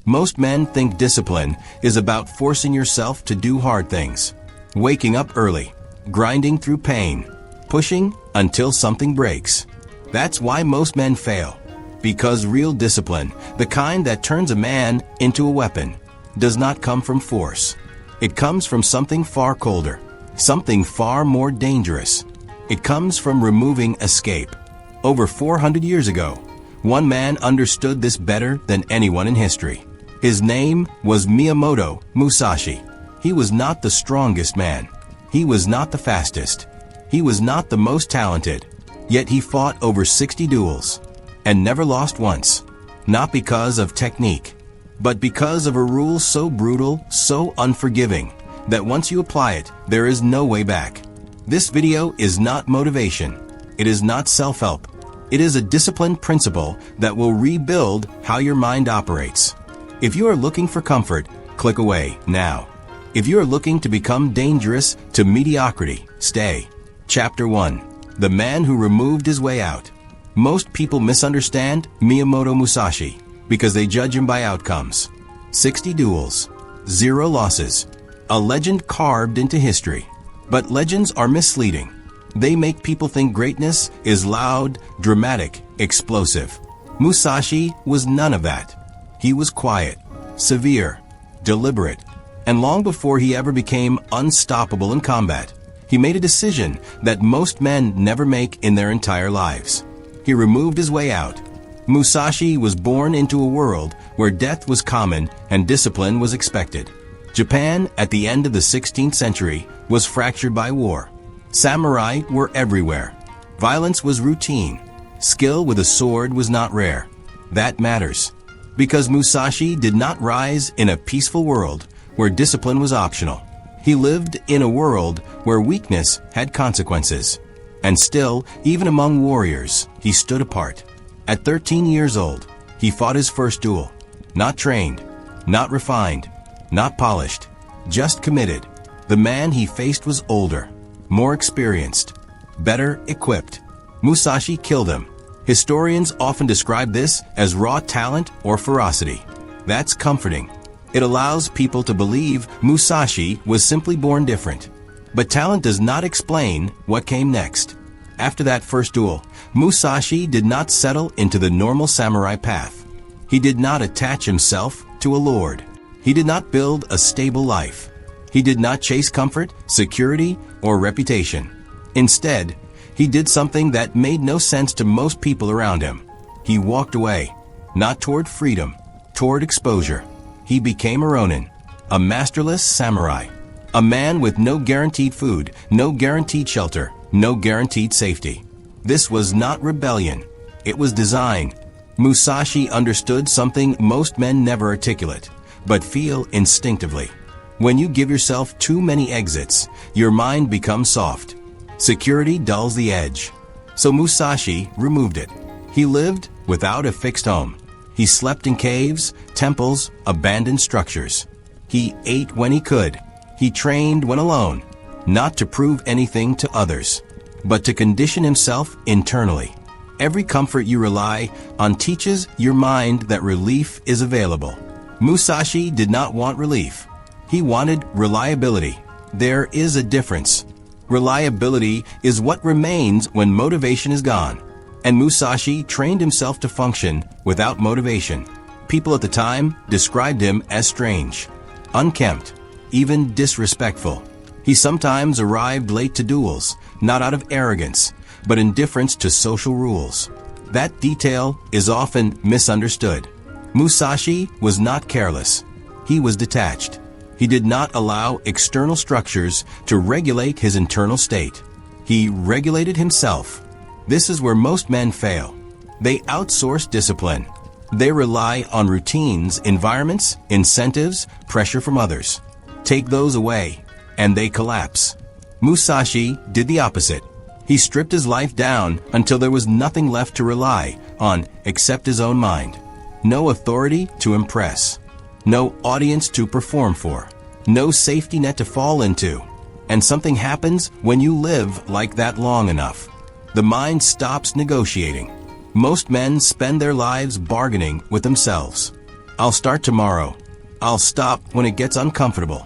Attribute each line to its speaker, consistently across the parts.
Speaker 1: Most men think discipline is about forcing yourself to do hard things, waking up early, grinding through pain, pushing until something breaks. That's why most men fail. Because real discipline, the kind that turns a man into a weapon, does not come from force. It comes from something far colder, something far more dangerous. It comes from removing escape. Over 400 years ago, one man understood this better than anyone in history. His name was Miyamoto Musashi. He was not the strongest man. He was not the fastest. He was not the most talented. Yet he fought over 60 duels and never lost once. Not because of technique, but because of a rule so brutal, so unforgiving, that once you apply it, there is no way back. This video is not motivation. It is not self-help. It is a disciplined principle that will rebuild how your mind operates. If you are looking for comfort, click away now. If you are looking to become dangerous to mediocrity, stay. Chapter 1. The Man Who Removed His Way Out. Most people misunderstand Miyamoto Musashi because they judge him by outcomes. 60 duels, 0 losses. A legend carved into history. But legends are misleading. They make people think greatness is loud, dramatic, explosive. Musashi was none of that. He was quiet, severe, deliberate, and long before he ever became unstoppable in combat, he made a decision that most men never make in their entire lives. He removed his way out. Musashi was born into a world where death was common and discipline was expected. Japan, at the end of the 16th century, was fractured by war. Samurai were everywhere. Violence was routine. Skill with a sword was not rare. That matters. Because Musashi did not rise in a peaceful world where discipline was optional. He lived in a world where weakness had consequences. And still, even among warriors, he stood apart. At 13 years old, he fought his first duel. Not trained, not refined, not polished, just committed. The man he faced was older, more experienced, better equipped. Musashi killed him. Historians often describe this as raw talent or ferocity. That's comforting. It allows people to believe Musashi was simply born different. But talent does not explain what came next. After that first duel, Musashi did not settle into the normal samurai path. He did not attach himself to a lord. He did not build a stable life. He did not chase comfort, security, or reputation. Instead, he did something that made no sense to most people around him. He walked away, not toward freedom, toward exposure. He became a ronin, a masterless samurai, a man with no guaranteed food, no guaranteed shelter, no guaranteed safety. This was not rebellion. It was design. Musashi understood something most men never articulate, but feel instinctively. When you give yourself too many exits, your mind becomes soft. Security dulls the edge. So Musashi removed it. He lived without a fixed home. He slept in caves, temples, abandoned structures. He ate when he could. He trained when alone, not to prove anything to others, but to condition himself internally. Every comfort you rely on teaches your mind that relief is available. Musashi did not want relief. He wanted reliability. There is a difference. Reliability is what remains when motivation is gone. And Musashi trained himself to function without motivation. People at the time described him as strange, unkempt, even disrespectful. He sometimes arrived late to duels, not out of arrogance, but indifference to social rules. That detail is often misunderstood. Musashi was not careless. He was detached. He did not allow external structures to regulate his internal state. He regulated himself. This is where most men fail. They outsource discipline. They rely on routines, environments, incentives, pressure from others. Take those away, and they collapse. Musashi did the opposite. He stripped his life down until there was nothing left to rely on except his own mind. No authority to impress. No audience to perform for. No safety net to fall into. And something happens when you live like that long enough. The mind stops negotiating. Most men spend their lives bargaining with themselves. I'll start tomorrow. I'll stop when it gets uncomfortable.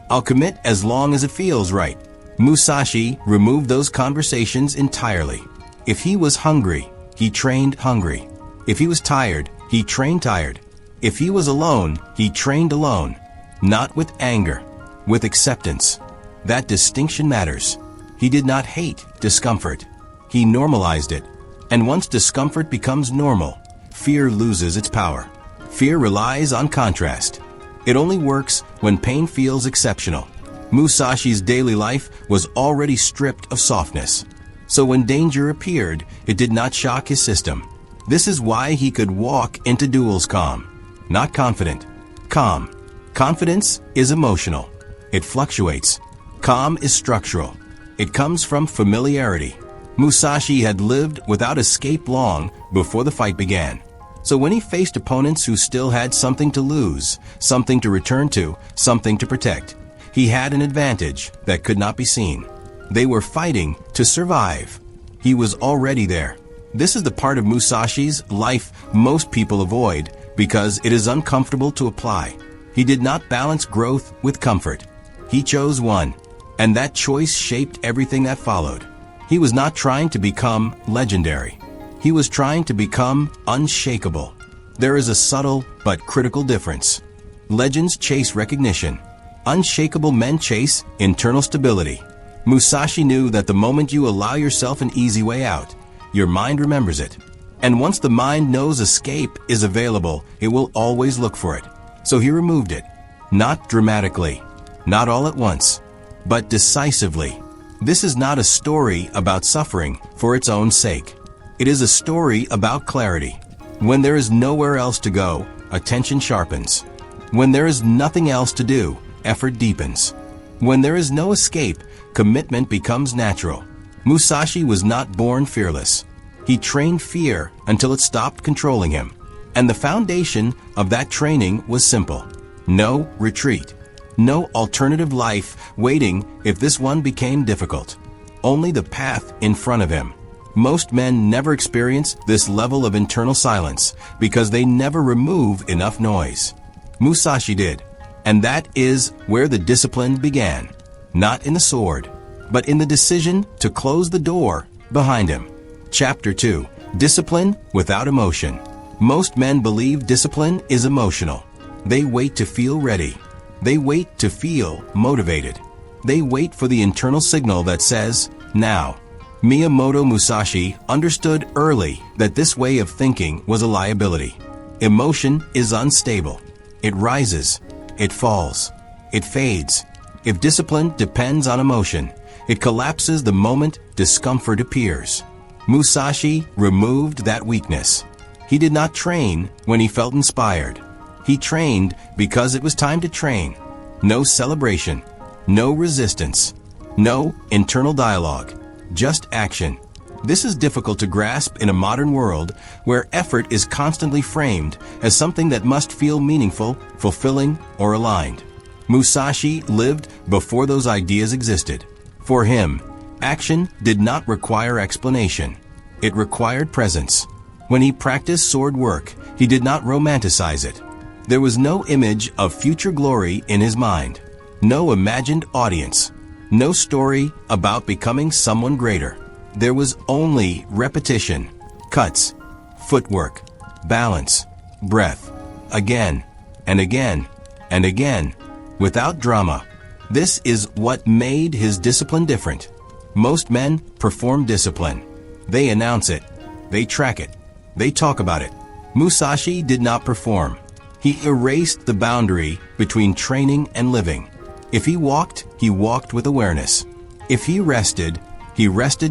Speaker 1: I'll commit as long as it feels right. Musashi removed those conversations entirely. If he was hungry, he trained hungry. If he was tired, he trained tired. If he was alone, he trained alone. Not with anger, with acceptance. That distinction matters. He did not hate discomfort. He normalized it. And once discomfort becomes normal, fear loses its power. Fear relies on contrast. It only works when pain feels exceptional. Musashi's daily life was already stripped of softness. So when danger appeared, it did not shock his system. This is why he could walk into duels calm. Not confident. Calm. Confidence is emotional. It fluctuates. Calm is structural. It comes from familiarity. Musashi had lived without escape long before the fight began. So when he faced opponents who still had something to lose, something to return to, something to protect, he had an advantage that could not be seen. They were fighting to survive. He was already there. This is the part of Musashi's life most people avoid because it is uncomfortable to apply. He did not balance growth with comfort. He chose one, and that choice shaped everything that followed. He was not trying to become legendary. He was trying to become unshakable. There is a subtle but critical difference. Legends chase recognition. Unshakable men chase internal stability. Musashi knew that the moment you allow yourself an easy way out, your mind remembers it. And once the mind knows escape is available, it will always look for it. So he removed it. Not dramatically, not all at once, but decisively. This is not a story about suffering for its own sake. It is a story about clarity. When there is nowhere else to go, attention sharpens. When there is nothing else to do, effort deepens. When there is no escape, commitment becomes natural. Musashi was not born fearless. He trained fear until it stopped controlling him. And the foundation of that training was simple. No retreat. No alternative life waiting if this one became difficult. Only the path in front of him. Most men never experience this level of internal silence because they never remove enough noise. Musashi did. And that is where the discipline began. Not in the sword, but in the decision to close the door behind him. Chapter 2. Discipline without emotion. Most men believe discipline is emotional. They wait to feel ready. They wait to feel motivated. They wait for the internal signal that says, now. Miyamoto Musashi understood early that this way of thinking was a liability. Emotion is unstable. It rises. It falls. It fades. If discipline depends on emotion, it collapses the moment discomfort appears. Musashi removed that weakness. He did not train when he felt inspired. He trained because it was time to train. No celebration. No resistance. No internal dialogue. Just action. This is difficult to grasp in a modern world where effort is constantly framed as something that must feel meaningful, fulfilling, or aligned. Musashi lived before those ideas existed. For him, action did not require explanation. It required presence. When he practiced sword work, he did not romanticize it. There was no image of future glory in his mind. No imagined audience. No story about becoming someone greater. There was only repetition, cuts, footwork, balance, breath, again, and again, and again, without drama. This is what made his discipline different. Most men perform discipline. They announce it. They track it. They talk about it. Musashi did not perform. He erased the boundary between training and living. If he walked with awareness. If he rested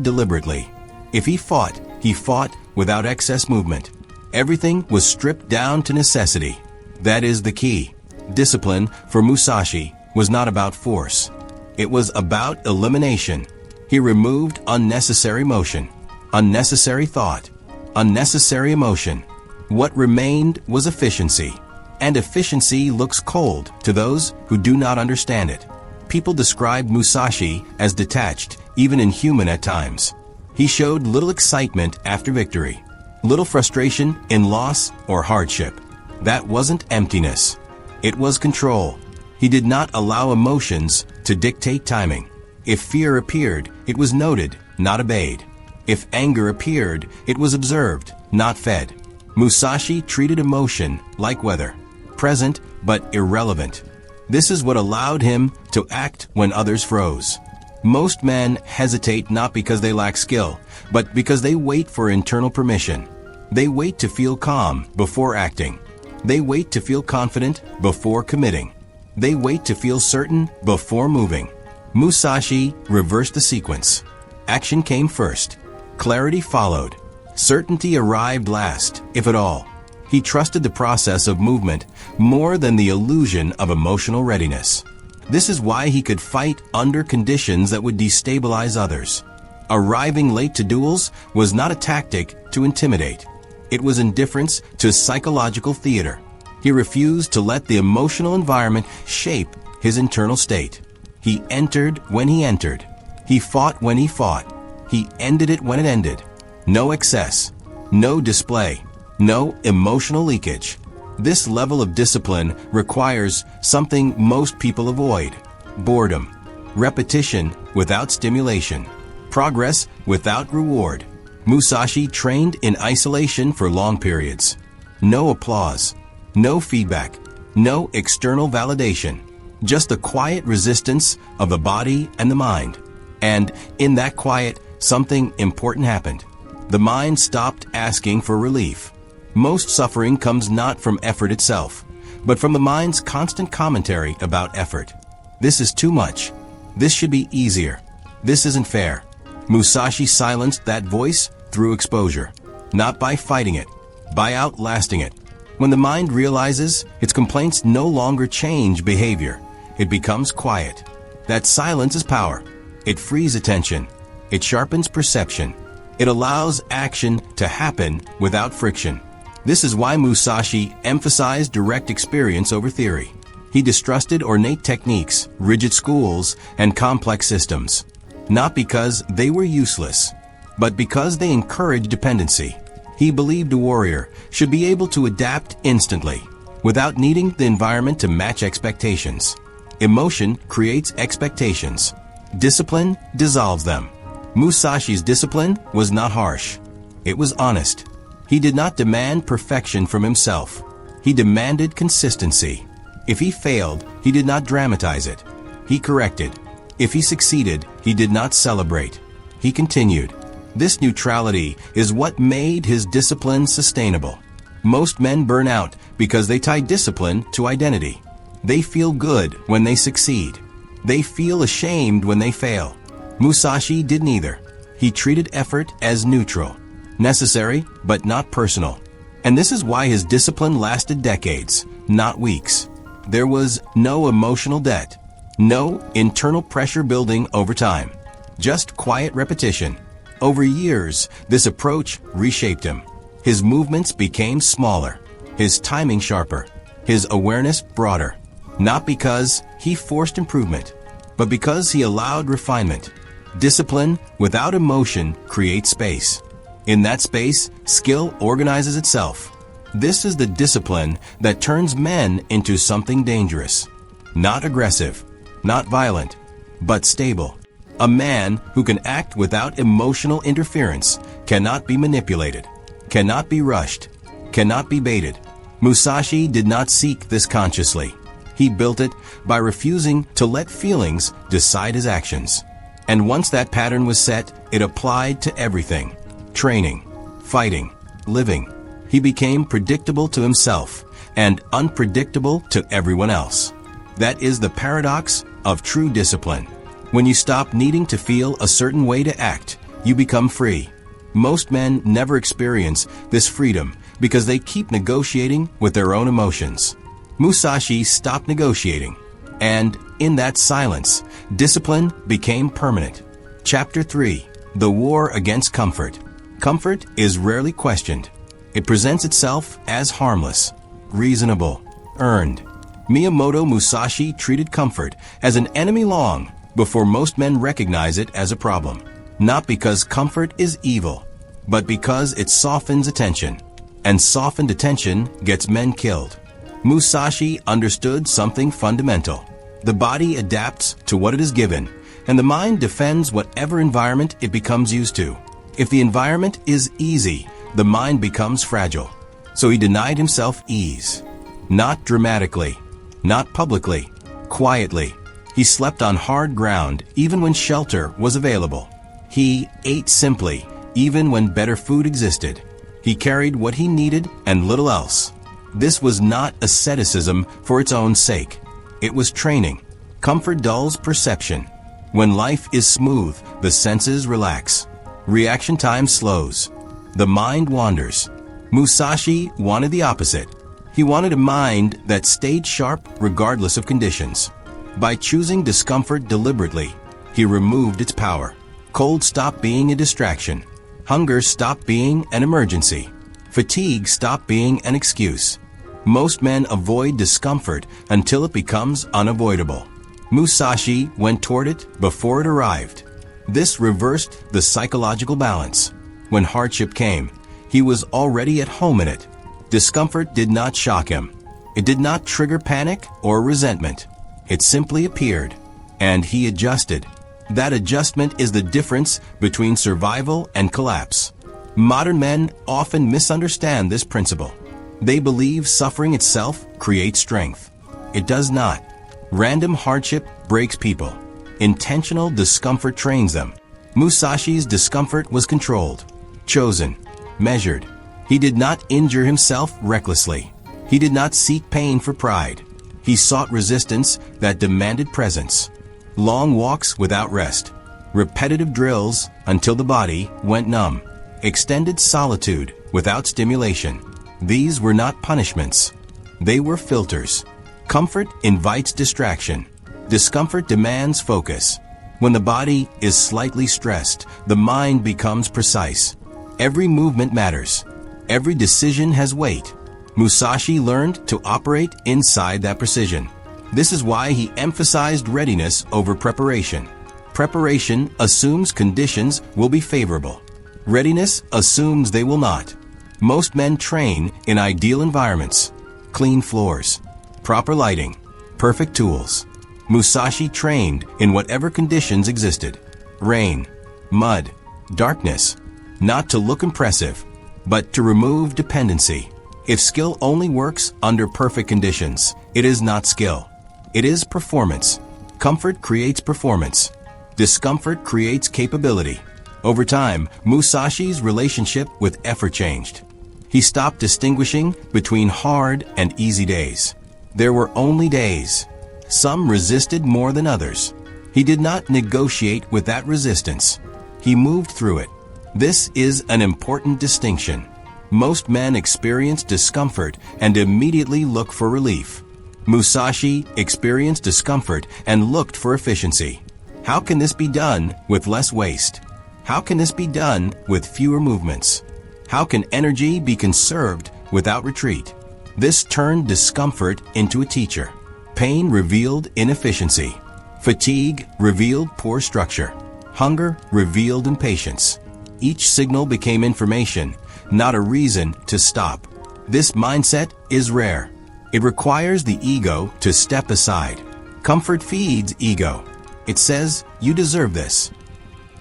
Speaker 1: deliberately. If he fought without excess movement. Everything was stripped down to necessity. That is the key. Discipline for Musashi was not about force. It was about elimination. He removed unnecessary motion, unnecessary thought, unnecessary emotion. What remained was efficiency. And efficiency looks cold to those who do not understand it. People described Musashi as detached, even inhuman at times. He showed little excitement after victory, little frustration in loss or hardship. That wasn't emptiness. It was control. He did not allow emotions to dictate timing. If fear appeared, it was noted, not obeyed. If anger appeared, it was observed, not fed. Musashi treated emotion like weather, present but irrelevant. This is what allowed him to act when others froze. Most men hesitate not because they lack skill, but because they wait for internal permission. They wait to feel calm before acting. They wait to feel confident before committing. They wait to feel certain before moving. Musashi reversed the sequence. Action came first. Clarity followed. Certainty arrived last, if at all. He trusted the process of movement more than the illusion of emotional readiness. This is why he could fight under conditions that would destabilize others. Arriving late to duels was not a tactic to intimidate. It was indifference to psychological theater. He refused to let the emotional environment shape his internal state. He entered when he entered. He fought when he fought. He ended it when it ended. No excess, no display, no emotional leakage. This level of discipline requires something most people avoid: boredom, repetition without stimulation, progress without reward. Musashi trained in isolation for long periods. No applause, no feedback, no external validation, just the quiet resistance of the body and the mind. And in that quiet, something important happened. The mind stopped asking for relief. Most suffering comes not from effort itself, but from the mind's constant commentary about effort. This is too much. This should be easier. This isn't fair. Musashi silenced that voice through exposure, not by fighting it, by outlasting it. When the mind realizes its complaints no longer change behavior, it becomes quiet. That silence is power. It frees attention. It sharpens perception. It allows action to happen without friction. This is why Musashi emphasized direct experience over theory. He distrusted ornate techniques, rigid schools, and complex systems, not because they were useless, but because they encouraged dependency. He believed a warrior should be able to adapt instantly, without needing the environment to match expectations. Emotion creates expectations. Discipline dissolves them. Musashi's discipline was not harsh. It was honest. He did not demand perfection from himself. He demanded consistency. If he failed, he did not dramatize it. He corrected. If he succeeded, he did not celebrate. He continued. This neutrality is what made his discipline sustainable. Most men burn out because they tie discipline to identity. They feel good when they succeed. They feel ashamed when they fail. Musashi did neither. He treated effort as neutral, necessary but not personal. And this is why his discipline lasted decades, not weeks. There was no emotional debt, no internal pressure building over time, just quiet repetition. Over years, this approach reshaped him. His movements became smaller, his timing sharper, his awareness broader. Not because he forced improvement, but because he allowed refinement. Discipline without emotion creates space. In that space, skill organizes itself. This is the discipline that turns men into something dangerous. Not aggressive, not violent, but stable. A man who can act without emotional interference cannot be manipulated, cannot be rushed, cannot be baited. Musashi did not seek this consciously. He built it by refusing to let feelings decide his actions. And once that pattern was set, it applied to everything. Training, fighting, living. He became predictable to himself and unpredictable to everyone else. That is the paradox of true discipline. When you stop needing to feel a certain way to act, you become free. Most men never experience this freedom because they keep negotiating with their own emotions. Musashi stopped negotiating, and in that silence, discipline became permanent. Chapter 3. The War Against Comfort. Comfort is rarely questioned. It presents itself as harmless, reasonable, earned. Miyamoto Musashi treated comfort as an enemy long before most men recognize it as a problem. Not because comfort is evil, but because it softens attention. and softened attention gets men killed. Musashi understood something fundamental. The body adapts to what it is given, and the mind defends whatever environment it becomes used to. If the environment is easy, the mind becomes fragile. So he denied himself ease. Not dramatically, not publicly, quietly. He slept on hard ground even when shelter was available. He ate simply even when better food existed. He carried what he needed and little else. This was not asceticism for its own sake. It was training. Comfort dulls perception. When life is smooth, the senses relax. Reaction time slows. The mind wanders. Musashi wanted the opposite. He wanted a mind that stayed sharp regardless of conditions. By choosing discomfort deliberately, he removed its power. Cold stopped being a distraction. Hunger stopped being an emergency. Fatigue stopped being an excuse. Most men avoid discomfort until it becomes unavoidable. Musashi went toward it before it arrived. This reversed the psychological balance. When hardship came, he was already at home in it. Discomfort did not shock him. It did not trigger panic or resentment. It simply appeared, and he adjusted. That adjustment is the difference between survival and collapse. Modern men often misunderstand this principle. They believe suffering itself creates strength. It does not. Random hardship breaks people. Intentional discomfort trains them. Musashi's discomfort was controlled, chosen, measured. He did not injure himself recklessly. He did not seek pain for pride. He sought resistance that demanded presence. Long walks without rest. Repetitive drills until the body went numb. Extended solitude without stimulation. These were not punishments. They were filters. Comfort invites distraction. Discomfort demands focus. When the body is slightly stressed, the mind becomes precise. Every movement matters. Every decision has weight. Musashi learned to operate inside that precision. This is why he emphasized readiness over preparation. Preparation assumes conditions will be favorable. Readiness assumes they will not. Most men train in ideal environments. Clean floors, proper lighting, perfect tools. Musashi trained in whatever conditions existed. Rain, mud, darkness. Not to look impressive, but to remove dependency. If skill only works under perfect conditions, it is not skill. It is performance. Comfort creates performance. Discomfort creates capability. Over time, Musashi's relationship with effort changed. He stopped distinguishing between hard and easy days. There were only days. Some resisted more than others. He did not negotiate with that resistance. He moved through it. This is an important distinction. Most men experience discomfort and immediately look for relief. Musashi experienced discomfort and looked for efficiency. How can this be done with less waste? How can this be done with fewer movements? How can energy be conserved without retreat? This turned discomfort into a teacher. Pain revealed inefficiency. Fatigue revealed poor structure. Hunger revealed impatience. Each signal became information, not a reason to stop. This mindset is rare. It requires the ego to step aside. Comfort feeds ego. It says, you deserve this.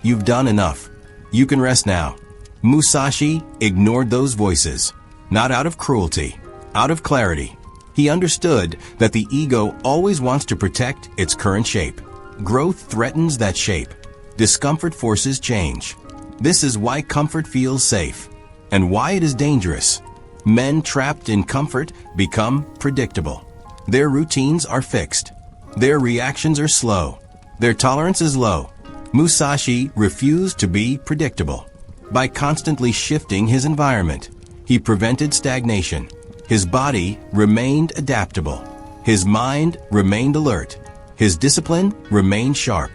Speaker 1: You've done enough. You can rest now. Musashi ignored those voices, not out of cruelty, out of clarity. He understood that the ego always wants to protect its current shape. Growth threatens that shape. Discomfort forces change. This is why comfort feels safe, and why it is dangerous. Men trapped in comfort become predictable. Their routines are fixed. Their reactions are slow. Their tolerance is low. Musashi refused to be predictable. By constantly shifting his environment, he prevented stagnation. His body remained adaptable. His mind remained alert. His discipline remained sharp.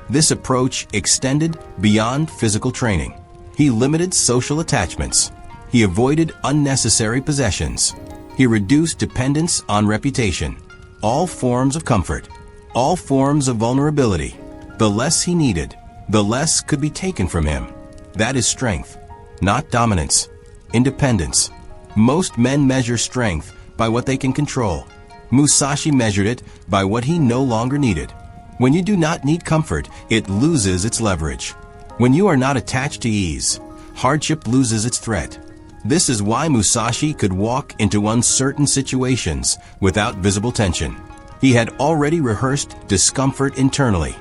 Speaker 1: This approach extended beyond physical training. He limited social attachments. He avoided unnecessary possessions. He reduced dependence on reputation. All forms of comfort, all forms of vulnerability. The less he needed, the less could be taken from him. That is strength, not dominance. Independence, Most men measure strength by what they can control. Musashi measured it by what he no longer needed. When you do not need comfort, it loses its leverage. When you are not attached to ease, hardship loses its threat. This is why Musashi could walk into uncertain situations without visible tension. He had already rehearsed discomfort internally.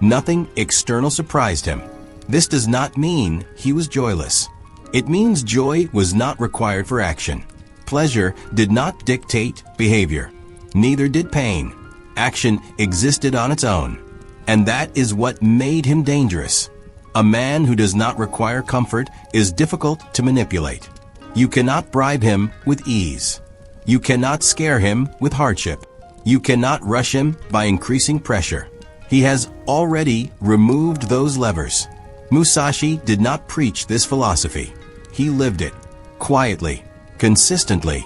Speaker 1: Nothing external surprised him. This does not mean he was joyless. It means joy was not required for action. Pleasure did not dictate behavior. Neither did pain. Action existed on its own. And that is what made him dangerous. A man who does not require comfort is difficult to manipulate. You cannot bribe him with ease. You cannot scare him with hardship. You cannot rush him by increasing pressure. He has already removed those levers. Musashi did not preach this philosophy. He lived it, quietly, consistently,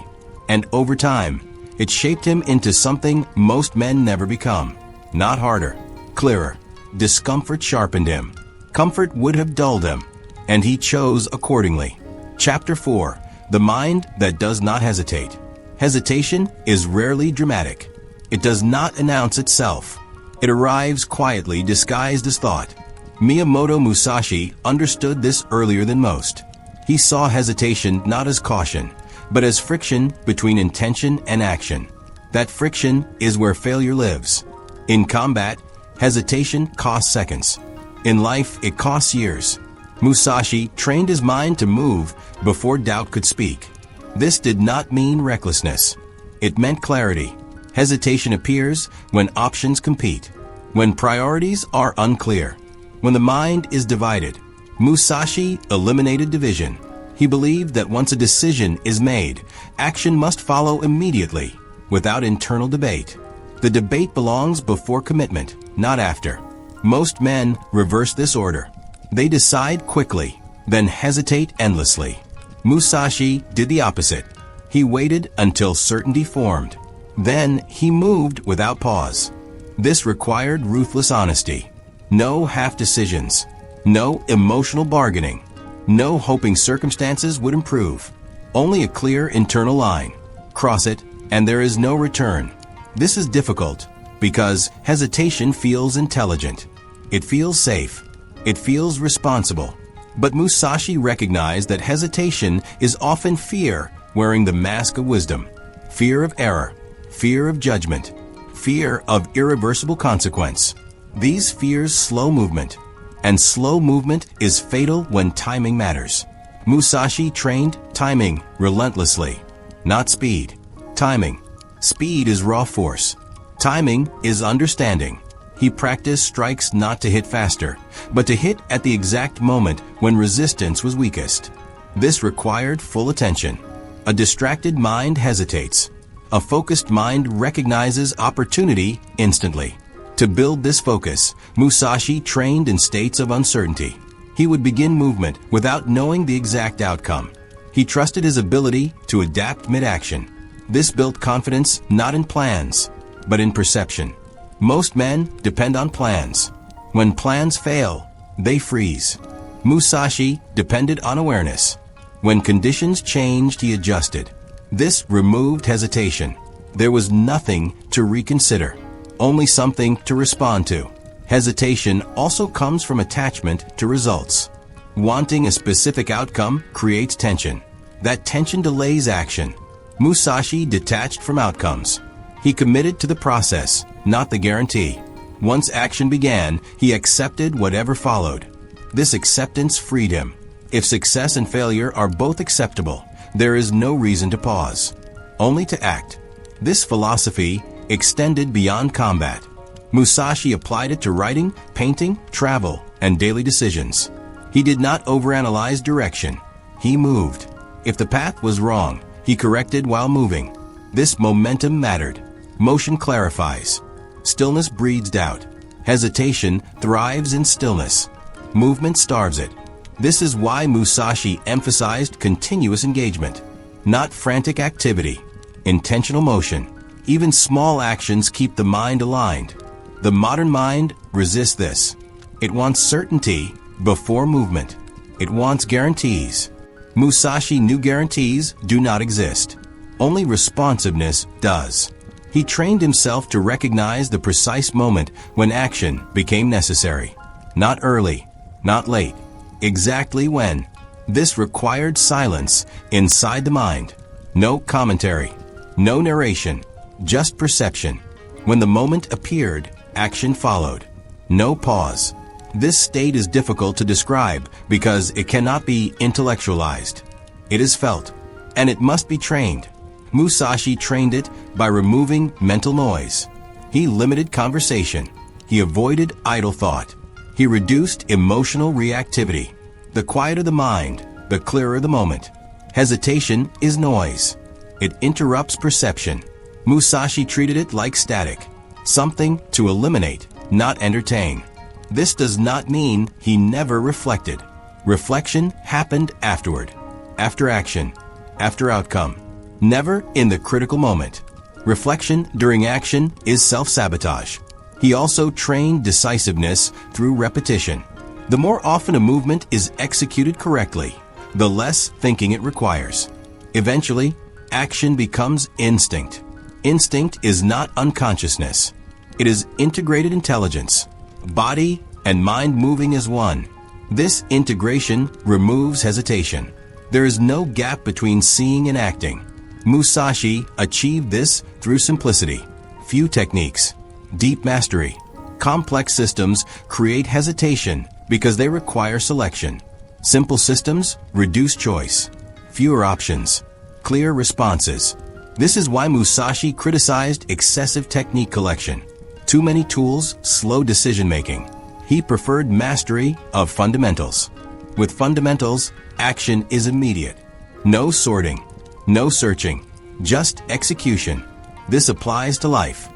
Speaker 1: and over time. It shaped him into something most men never become. Not harder, clearer. Discomfort sharpened him. Comfort would have dulled him, and he chose accordingly. Chapter 4. The Mind That Does Not Hesitate. Hesitation is rarely dramatic. It does not announce itself. It arrives quietly disguised as thought. Miyamoto Musashi understood this earlier than most. He saw hesitation not as caution, but as friction between intention and action. That friction is where failure lives. In combat, hesitation costs seconds. In life, it costs years. Musashi trained his mind to move before doubt could speak. This did not mean recklessness. It meant clarity. Hesitation appears when options compete, when priorities are unclear, when the mind is divided. Musashi eliminated division. He believed that once a decision is made, action must follow immediately, without internal debate. The debate belongs before commitment, not after. Most men reverse this order. They decide quickly, then hesitate endlessly. Musashi did the opposite. He waited until certainty formed. Then he moved without pause. This required ruthless honesty. No half decisions. No emotional bargaining. No hoping circumstances would improve. Only a clear internal line. Cross it, and there is no return. This is difficult because hesitation feels intelligent. It feels safe. It feels responsible. But Musashi recognized that hesitation is often fear wearing the mask of wisdom. Fear of error. Fear of judgment. Fear of irreversible consequence. These fears slow movement. And slow movement is fatal when timing matters. Musashi trained timing relentlessly, not speed. Timing. Speed is raw force. Timing is understanding. He practiced strikes not to hit faster, but to hit at the exact moment when resistance was weakest. This required full attention. A distracted mind hesitates. A focused mind recognizes opportunity instantly. To build this focus, Musashi trained in states of uncertainty. He would begin movement without knowing the exact outcome. He trusted his ability to adapt mid-action. This built confidence not in plans, but in perception. Most men depend on plans. When plans fail, they freeze. Musashi depended on awareness. When conditions changed, he adjusted. This removed hesitation. There was nothing to reconsider. Only something to respond to. Hesitation also comes from attachment to results. Wanting a specific outcome creates tension. That tension delays action. Musashi detached from outcomes. He committed to the process, not the guarantee. Once action began, he accepted whatever followed. This acceptance freed him. If success and failure are both acceptable, there is no reason to pause, only to act. This philosophy extended beyond combat. Musashi applied it to writing, painting, travel, and daily decisions. He did not overanalyze direction. He moved. If the path was wrong, he corrected while moving. This momentum mattered. Motion clarifies. Stillness breeds doubt. Hesitation thrives in stillness. Movement starves it. This is why Musashi emphasized continuous engagement, not frantic activity, intentional motion. Even small actions keep the mind aligned. The modern mind resists this. It wants certainty before movement. It wants guarantees. Musashi knew guarantees do not exist. Only responsiveness does. He trained himself to recognize the precise moment when action became necessary. Not early, not late, exactly when. This required silence inside the mind. No commentary, no narration, just perception. When the moment appeared, action followed. No pause. This state is difficult to describe because it cannot be intellectualized. It is felt, and it must be trained. Musashi trained it by removing mental noise. He limited conversation. He avoided idle thought. He reduced emotional reactivity. The quieter the mind, the clearer the moment. Hesitation is noise. It interrupts perception. Musashi treated it like static, something to eliminate, not entertain. This does not mean he never reflected. Reflection happened afterward, after action, after outcome. Never in the critical moment. Reflection during action is self-sabotage. He also trained decisiveness through repetition. The more often a movement is executed correctly, the less thinking it requires. Eventually, action becomes instinct. Instinct is not unconsciousness. It is integrated intelligence. Body and mind moving as one. This integration removes hesitation. There is no gap between seeing and acting. Musashi achieved this through simplicity. Few techniques, deep mastery. Complex systems create hesitation because they require selection. Simple systems reduce choice. Fewer options, clear responses. This is why Musashi criticized excessive technique collection. Too many tools slow decision-making. He preferred mastery of fundamentals. With fundamentals, action is immediate. No sorting. No searching, just execution. This applies to life.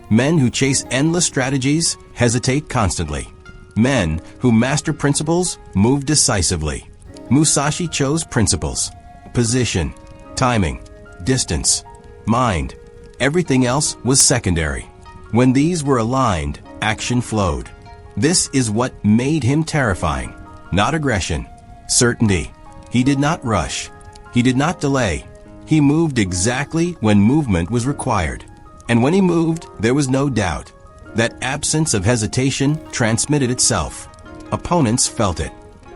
Speaker 1: Men who chase endless strategies hesitate constantly. Men who master principles move decisively. Musashi chose principles, position, timing, distance, mind. Everything else was secondary. When these were aligned, action flowed. This is what made him terrifying. Not aggression, certainty. He did not rush. He did not delay. He moved exactly when movement was required. And when he moved, there was no doubt. That absence of hesitation transmitted itself. Opponents felt it.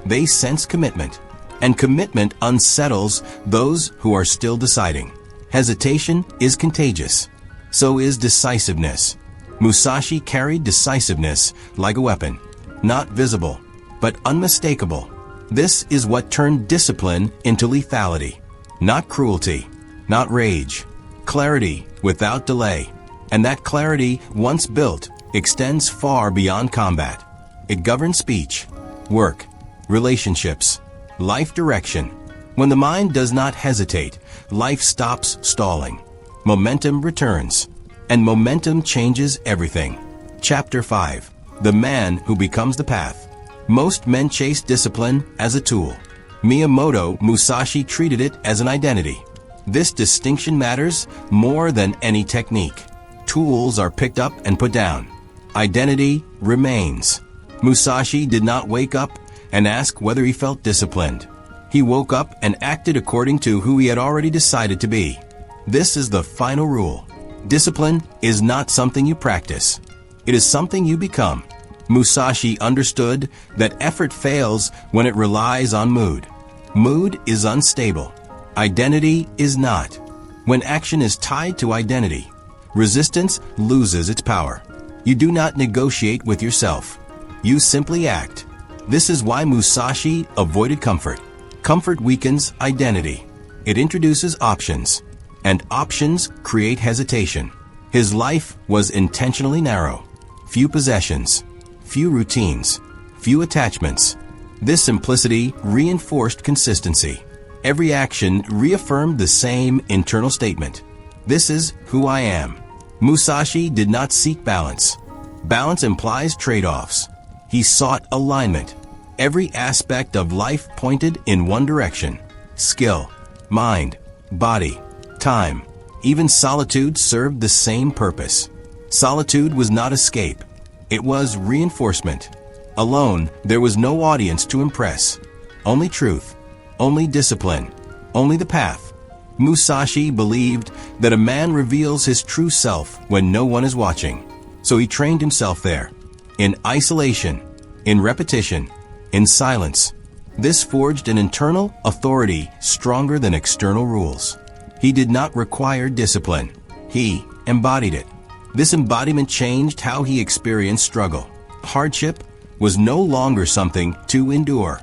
Speaker 1: They sensed commitment. And commitment unsettles those who are still deciding. Hesitation is contagious. So is decisiveness. Musashi carried decisiveness like a weapon. Not visible, but unmistakable. This is what turned discipline into lethality. Not cruelty, not rage. Clarity without delay. And that clarity, once built, extends far beyond combat. It governs speech, work, relationships, life direction. When the mind does not hesitate, life stops stalling. Momentum returns. And momentum changes everything. Chapter 5. The Man Who Becomes the Path. Most men chase discipline as a tool. Miyamoto Musashi treated it as an identity. This distinction matters more than any technique. Tools are picked up and put down. Identity remains. Musashi did not wake up and ask whether he felt disciplined. He woke up and acted according to who he had already decided to be. This is the final rule. Discipline is not something you practice. It is something you become. Musashi understood that effort fails when it relies on mood. Mood is unstable. Identity is not. When action is tied to identity, resistance loses its power. You do not negotiate with yourself. You simply act. This is why Musashi avoided comfort. Comfort weakens identity. It introduces options. And options create hesitation. His life was intentionally narrow. Few possessions, few routines, few attachments. This simplicity reinforced consistency. Every action reaffirmed the same internal statement. This is who I am. Musashi did not seek balance. Balance implies trade-offs. He sought alignment. Every aspect of life pointed in one direction. Skill, mind, body, time. Even solitude served the same purpose. Solitude was not escape. It was reinforcement. Alone, there was no audience to impress. Only truth. only discipline, only the path. Musashi believed that a man reveals his true self when no one is watching. So he trained himself there, in isolation, in repetition, in silence. This forged an internal authority stronger than external rules. He did not require discipline. He embodied it. This embodiment changed how he experienced struggle. Hardship was no longer something to endure.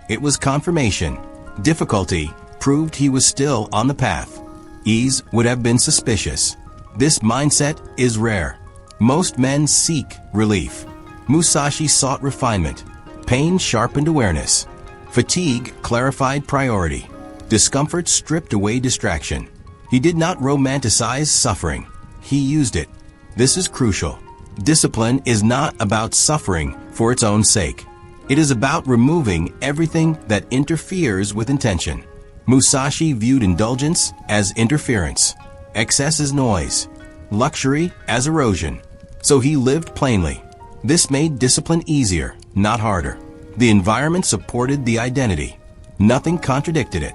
Speaker 1: It was confirmation. Difficulty proved he was still on the path. Ease would have been suspicious. This mindset is rare. Most men seek relief. Musashi sought refinement. Pain sharpened awareness. Fatigue clarified priority. Discomfort stripped away distraction. He did not romanticize suffering. He used it. This is crucial. Discipline is not about suffering for its own sake. It is about removing everything that interferes with intention. Musashi viewed indulgence as interference, excess as noise, luxury as erosion. So he lived plainly. This made discipline easier, not harder. The environment supported the identity. Nothing contradicted it.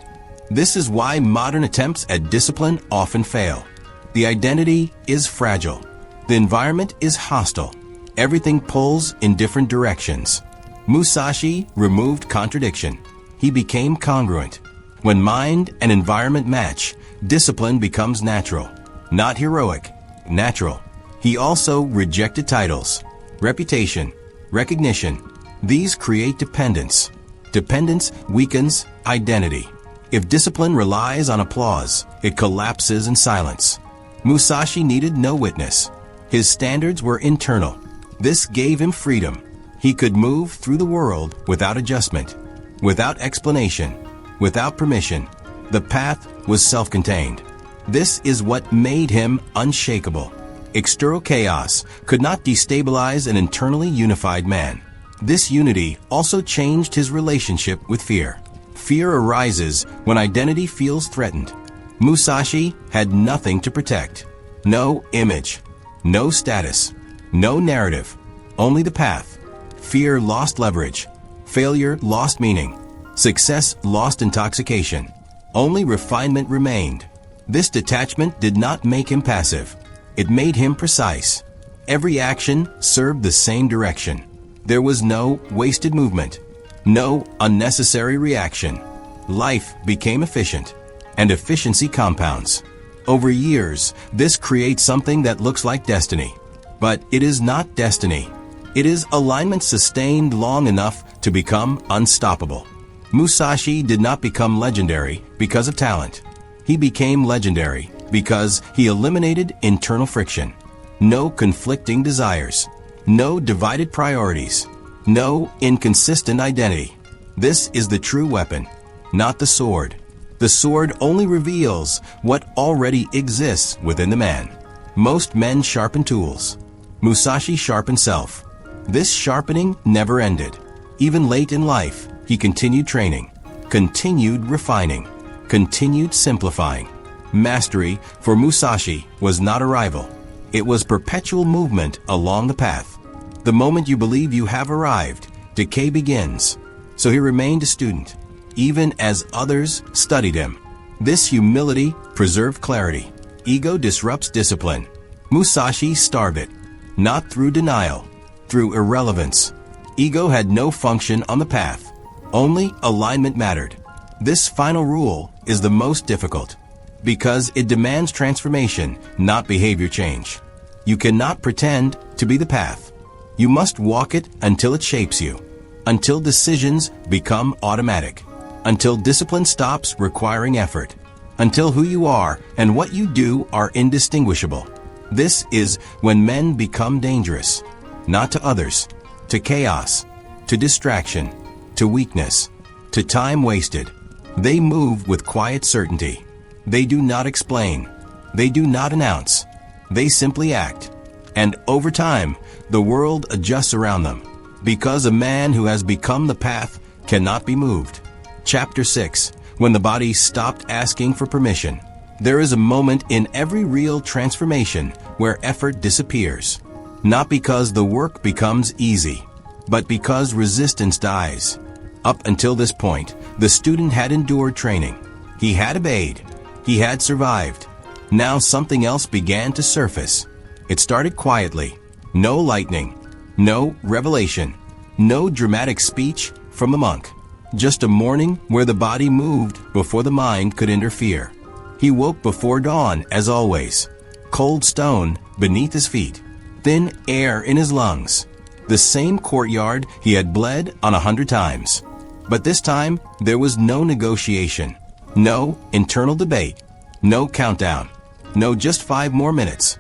Speaker 1: This is why modern attempts at discipline often fail. The identity is fragile. The environment is hostile. Everything pulls in different directions. Musashi removed contradiction. He became congruent. When mind and environment match, discipline becomes natural. Not heroic, natural. He also rejected titles, reputation, recognition. These create dependence. Dependence weakens identity. If discipline relies on applause, it collapses in silence. Musashi needed no witness. His standards were internal. This gave him freedom. He could move through the world without adjustment, without explanation, without permission. The path was self-contained. This is what made him unshakable. External chaos could not destabilize an internally unified man. This unity also changed his relationship with fear. Fear arises when identity feels threatened. Musashi had nothing to protect. No image, no status, no narrative, only the path. Fear lost leverage. Failure lost meaning. Success lost intoxication. Only refinement remained. This detachment did not make him passive. It made him precise. Every action served the same direction. There was no wasted movement, no unnecessary reaction. Life became efficient, and efficiency compounds. Over years, this creates something that looks like destiny. But it is not destiny. It is alignment sustained long enough to become unstoppable. Musashi did not become legendary because of talent. He became legendary because he eliminated internal friction. No conflicting desires. No divided priorities. No inconsistent identity. This is the true weapon, not the sword. The sword only reveals what already exists within the man. Most men sharpen tools. Musashi sharpened self. This sharpening never ended. Even late in life, he continued training, continued refining, continued simplifying. Mastery for Musashi was not arrival. It was perpetual movement along the path. The moment you believe you have arrived, decay begins. So he remained a student, even as others studied him. This humility preserved clarity. Ego disrupts discipline. Musashi starved it, not through denial, through irrelevance. Ego had no function on the path. Only alignment mattered. This final rule is the most difficult because it demands transformation, not behavior change. You cannot pretend to be the path. You must walk it until it shapes you, until decisions become automatic, until discipline stops requiring effort, until who you are and what you do are indistinguishable. This is when men become dangerous, not to others, to chaos, to distraction, to weakness, to time wasted. They move with quiet certainty. They do not explain. They do not announce. They simply act. And over time, the world adjusts around them, because a man who has become the path cannot be moved. Chapter 6. When the body stopped asking for permission. There is a moment in every real transformation where effort disappears. Not because the work becomes easy, but because resistance dies. Up until this point, the student had endured training. He had obeyed. He had survived. Now something else began to surface. It started quietly. No lightning. No revelation. No dramatic speech from the monk. Just a morning where the body moved before the mind could interfere. He woke before dawn, as always. Cold stone beneath his feet. Thin air in his lungs. The same courtyard he had bled on 100 times. But this time, there was no negotiation. No internal debate. No countdown. No just 5 more minutes.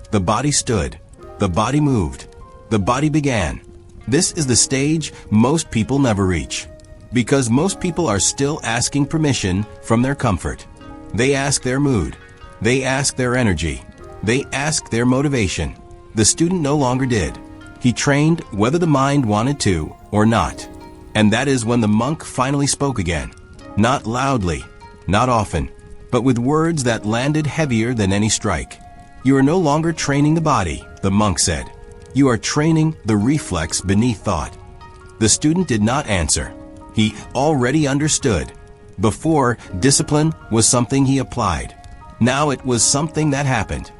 Speaker 1: The body stood. The body moved. The body began. This is the stage most people never reach. Because most people are still asking permission from their comfort. They ask their mood. They ask their energy. They ask their motivation. The student no longer did. He trained whether the mind wanted to or not. And that is when the monk finally spoke again. Not loudly, not often, but with words that landed heavier than any strike. You are no longer training the body, the monk said. You are training the reflex beneath thought. The student did not answer. He already understood. Before, discipline was something he applied. Now it was something that happened.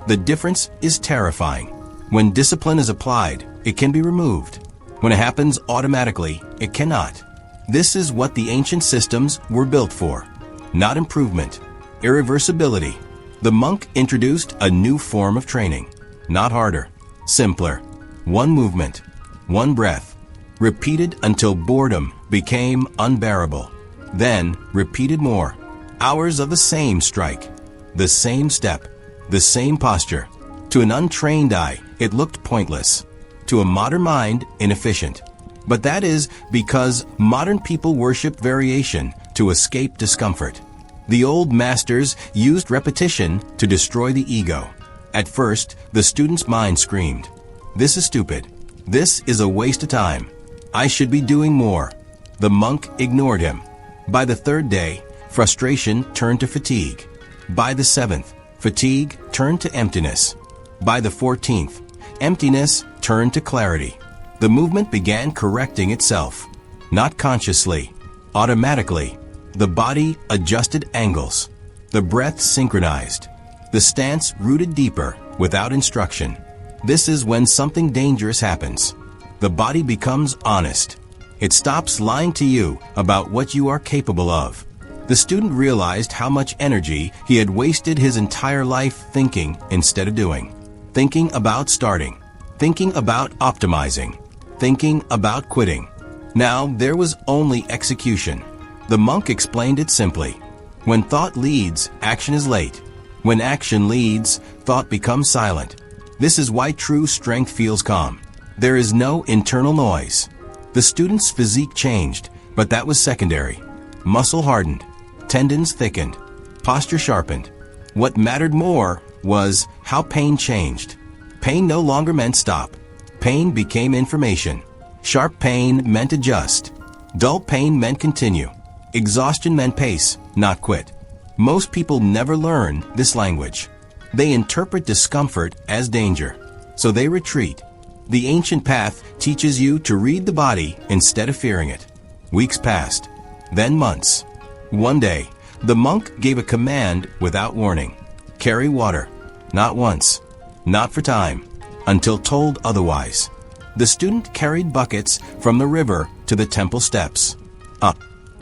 Speaker 1: The difference is terrifying. When discipline is applied, it can be removed. When it happens automatically, it cannot. This is what the ancient systems were built for. Not improvement. Irreversibility. The monk introduced a new form of training. Not harder. Simpler. One movement. One breath. Repeated until boredom became unbearable. Then repeated more. Hours of the same strike. The same step. The same posture. To an untrained eye, it looked pointless. To a modern mind, inefficient. But that is because modern people worship variation to escape discomfort. The old masters used repetition to destroy the ego. At first, the student's mind screamed, "This is stupid. This is a waste of time. I should be doing more." The monk ignored him. By the 3rd day, frustration turned to fatigue. By the 7th, fatigue turned to emptiness. By the 14th, emptiness turned to clarity. The movement began correcting itself. Not consciously, automatically. The body adjusted angles. The breath synchronized. The stance rooted deeper, without instruction. This is when something dangerous happens. The body becomes honest. It stops lying to you about what you are capable of. The student realized how much energy he had wasted his entire life thinking instead of doing. Thinking about starting. Thinking about optimizing. Thinking about quitting. Now there was only execution. The monk explained it simply. When thought leads, action is late. When action leads, thought becomes silent. This is why true strength feels calm. There is no internal noise. The student's physique changed, but that was secondary. Muscle hardened. Tendons thickened. Posture sharpened. What mattered more was how pain changed. Pain no longer meant stop. Pain became information. Sharp pain meant adjust. Dull pain meant continue. Exhaustion meant pace, not quit. Most people never learn this language. They interpret discomfort as danger, so they retreat. The ancient path teaches you to read the body instead of fearing it. Weeks passed, then months. One day, the monk gave a command without warning. Carry water. Not once. Not for time. Until told otherwise. The student carried buckets from the river to the temple steps. Up.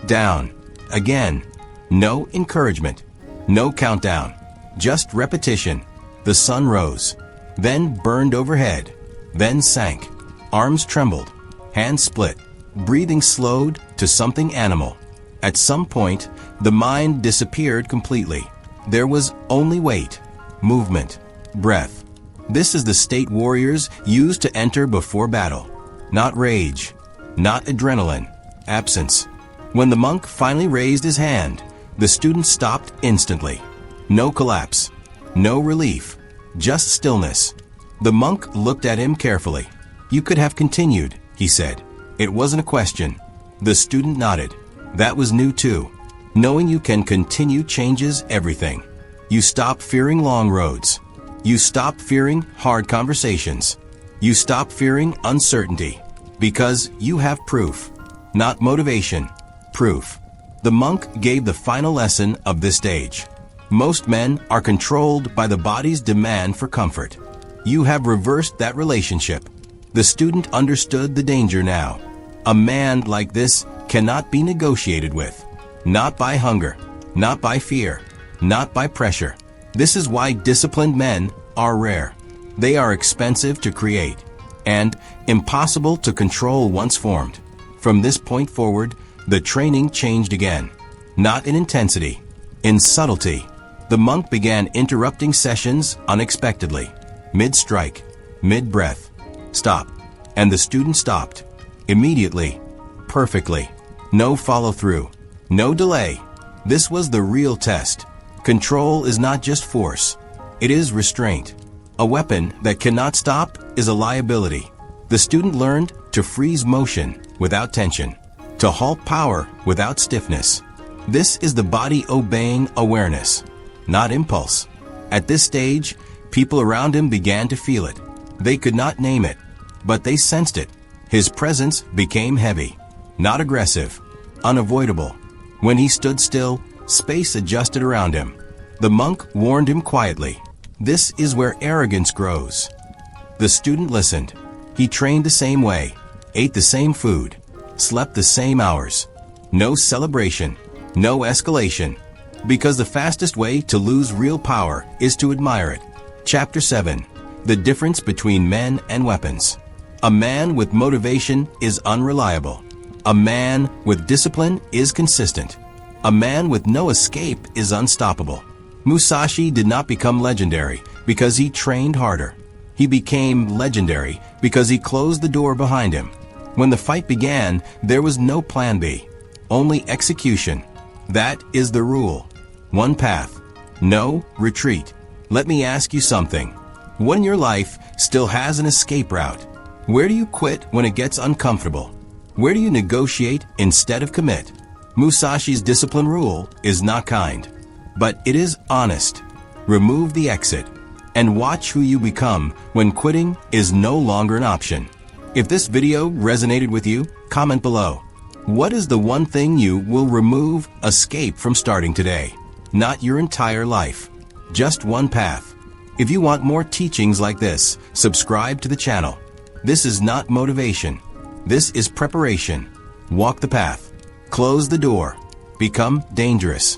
Speaker 1: Down. Again. No encouragement. No countdown. Just repetition. The sun rose. Then burned overhead. Then sank. Arms trembled. Hands split. Breathing slowed to something animal. At some point, the mind disappeared completely. There was only weight, movement, breath. This is the state warriors used to enter before battle. Not rage. Not adrenaline. Absence. When the monk finally raised his hand, the student stopped instantly. No collapse. No relief. Just stillness. The monk looked at him carefully. "You could have continued," he said. It wasn't a question. The student nodded. That was new too. Knowing you can continue changes everything. You stop fearing long roads. You stop fearing hard conversations. You stop fearing uncertainty. Because you have proof. not motivation. Proof. The monk gave the final lesson of this stage. Most men are controlled by the body's demand for comfort. You have reversed that relationship. The student understood the danger now. A man like this cannot be negotiated with. Not by hunger, not by fear, not by pressure. This is why disciplined men are rare. They are expensive to create and impossible to control once formed. From this point forward, the training changed again. Not in intensity, in subtlety. The monk began interrupting sessions unexpectedly. Mid-strike, mid-breath. Stop. And the student stopped. Immediately. Perfectly. No follow-through. No delay. This was the real test. Control is not just force. It is restraint. A weapon that cannot stop is a liability. The student learned to freeze motion without tension, to halt power without stiffness. This is the body obeying awareness, not impulse. At this stage, people around him began to feel it. They could not name it, but they sensed it. His presence became heavy, not aggressive, unavoidable. When he stood still, space adjusted around him. The monk warned him quietly. This is where arrogance grows. The student listened. He trained the same way, ate the same food, slept the same hours. No celebration, no escalation. Because the fastest way to lose real power is to admire it. Chapter 7. The difference between men and weapons. A man with motivation is unreliable. A man with discipline is consistent. A man with no escape is unstoppable. Musashi did not become legendary because he trained harder. He became legendary because he closed the door behind him. When the fight began, there was no plan B, only execution. That is the rule. One path. No retreat. Let me ask you something. What in your life still has an escape route? Where do you quit when it gets uncomfortable? Where do you negotiate instead of commit? Musashi's discipline rule is not kind, but it is honest. Remove the exit and watch who you become when quitting is no longer an option. If this video resonated with you, comment below. What is the one thing you will remove, escape from starting today? Not your entire life, just one path. If you want more teachings like this, subscribe to the channel. This is not motivation. This is preparation. Walk the path. Close the door. Become dangerous.